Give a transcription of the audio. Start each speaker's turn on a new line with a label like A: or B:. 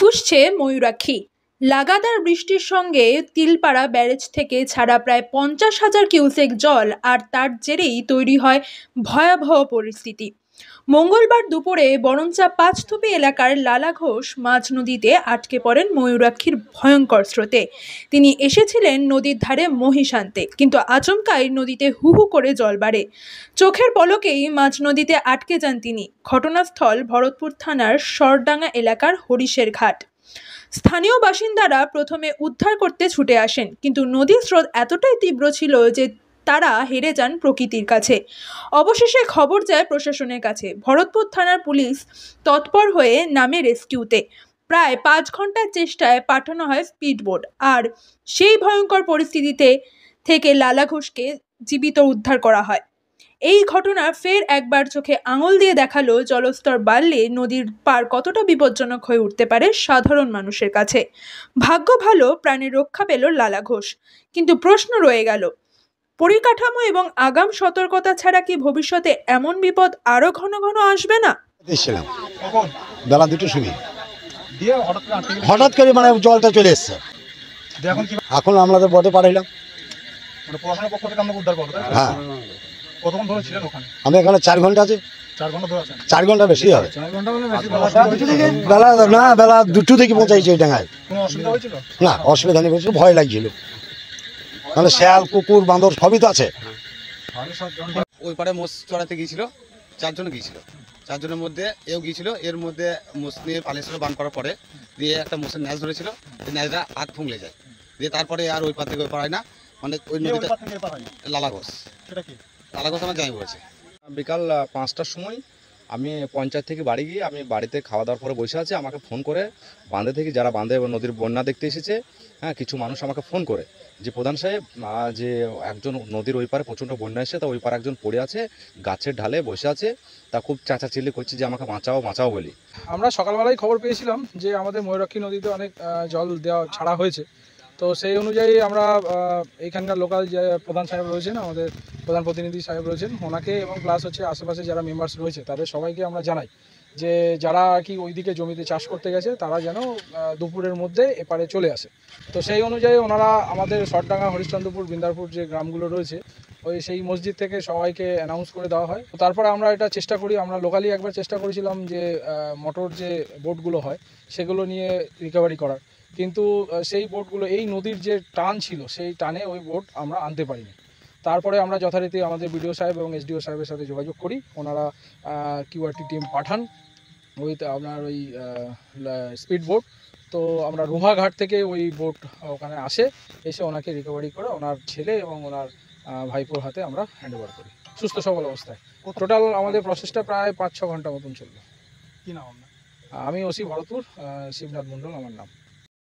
A: ফুঁসছে ময়ূরাক্ষী। লাগাতার বৃষ্টির সঙ্গে তিলপাড়া ব্যারেজ থেকে ছাড়া প্রায় 50,000 কিউসেক জল, আর তার জেরেই তৈরি হয় ভয়াবহ পরিস্থিতি। মঙ্গলবার দুপুরে বরঞ্চা পাঁচথুপি এলাকার লালাঘোষ মাঝ নদীতে আটকে পড়েন ময়ূরাক্ষীর ভয়ঙ্কর স্রোতে। তিনি এসেছিলেন নদীর ধারে মহিষ আনতে, কিন্তু আচমকাই নদীতে হু হু করে জল বাড়ে। চোখের পলকেই মাঝ নদীতে আটকে যান তিনি। ঘটনাস্থল ভরতপুর থানার সরডাঙ্গা এলাকার হরিশের ঘাট। স্থানীয় বাসিন্দারা প্রথমে উদ্ধার করতে ছুটে আসেন, কিন্তু নদীর স্রোত এতটাই তীব্র ছিল যে তারা হেরে যান প্রকৃতির কাছে। অবশেষে খবর যায় প্রশাসনের কাছে। ভরতপুর থানার পুলিশ তৎপর হয়ে নামে রেস্কিউতে। প্রায় 5 ঘন্টার চেষ্টায় পাঠানো হয় স্পিডবোট, আর সেই ভয়ঙ্কর পরিস্থিতিতে থেকে লালা ঘোষকে জীবিত উদ্ধার করা হয়। এই ঘটনা ফের একবার চোখে আঙুল দিয়ে দেখালো জলস্তর বাড়লে নদীর পার কতটা বিপজ্জনক হয়ে উঠতে পারে সাধারণ মানুষের কাছে। ভাগ্য ভালো প্রাণের রক্ষা পেল লালা ঘোষ, কিন্তু প্রশ্ন রয়ে গেল, পরিকাঠামো এবং আগাম সতর্কতা ছাড়া কি ভবিষ্যতে এমন বিপদ আরো ঘন ঘন আসবে না?
B: বেলা 2টোর সময় হঠাৎ করে জলটা চলে এসছে। এখন আমাদের বটে পাঠাইলাম। হ্যাঁ, আমি এখানে 4 ঘন্টা আছে। 4 ঘন্টা বেশি হবে। বেলা 2টো থেকে পৌঁছাইছি ওই ডাঙায়। না, অসুবিধা নেই, ভয় লাগছিল। মানে শেয়াল, কুকুর, বাঁদর সবই তো আছে।
C: ওই পারে মোষ চড়াতে গিয়েছিল, 4 জন গিয়েছিল। 4 জনের মধ্যে এও গিয়েছিল। এর মধ্যে মোষ নিয়ে পালিয়েছিল বান করার পরে, দিয়ে একটা মোষের ন্যাজ ধরেছিল, ন্যাজটা হাত ফুংলে যায়, দিয়ে তারপরে আর ওই পার থেকে ওই পাড়ায় না, মানে ওই নদীটা লালাঘোষ। লালাঘোষ আমার যাই বলছে।
D: বিকাল 5টার সময় আমি পঞ্চায়েত থেকে বাড়ি গিয়ে আমি বাড়িতে খাওয়া দাওয়ার পরে বসে আছি। আমাকে ফোন করে বাঁধে থেকে, যারা বাঁধে নদীর বন্যা দেখতে এসেছে, হ্যাঁ, কিছু মানুষ আমাকে ফোন করে যে প্রধান সাহেব, যে একজন নদীর ওই পারে প্রচণ্ড বন্যা এসে, তা ওই পারে একজন পড়ে আছে, গাছের ঢালে বসে আছে, তা খুব চেঁচাচিল্লি করছে যে আমাকে বাঁচাও বাঁচাও বলি।
E: আমরা সকালবেলায় খবর পেয়েছিলাম যে আমাদের ময়ূরাক্ষী নদীতে অনেক জল দেওয়া ছাড়া হয়েছে। তো সেই অনুযায়ী আমরা এইখানকার লোকাল যে প্রধান সাহেব রয়েছেন, আমাদের প্রধান প্রতিনিধি সাহেব রয়েছেন, ওনাকে এবং প্লাস হচ্ছে আশেপাশে যারা মেম্বার্স রয়েছে তাদের সবাইকে আমরা জানাই যে যারা আর কি ওইদিকে জমিতে চাষ করতে গেছে তারা যেন দুপুরের মধ্যে এপারে চলে আসে। তো সেই অনুযায়ী ওনারা আমাদের সরডাঙ্গা, হরিশ্চন্দ্রপুর, বিন্দারপুর যে গ্রামগুলো রয়েছে, ওই সেই মসজিদ থেকে সবাইকে অ্যানাউন্স করে দেওয়া হয়। তারপরে আমরা এটা চেষ্টা করি, আমরা লোকালি একবার চেষ্টা করেছিলাম যে মোটর যে বোটগুলো হয় সেগুলো নিয়ে রিকভারি করার, কিন্তু সেই বোটগুলো এই নদীর যে টান ছিল সেই টানে ওই বোট আমরা আনতে পারিনি। তারপরে আমরা যথারীতি আমাদের বিডিও সাহেব এবং এসডিও সাহেবের সাথে যোগাযোগ করি। ওনারা কিউআরটি টিম পাঠান ওই আপনার ওই স্পিড বোট। তো আমরা রুমাঘাট থেকে ওই বোট ওখানে আসে, এসে ওনাকে রিকভারি করে ওনার ছেলে এবং ওনার ভাইপোর হাতে আমরা হ্যান্ড ওভার করি সুস্থ সবল অবস্থায়। টোটাল আমাদের প্রসেসটা প্রায় 5-6 ঘন্টা মতন চলবে। কি নাম আপনার? আমি ওসি ভরতপুর, শিবনাথ মণ্ডল আমার নাম।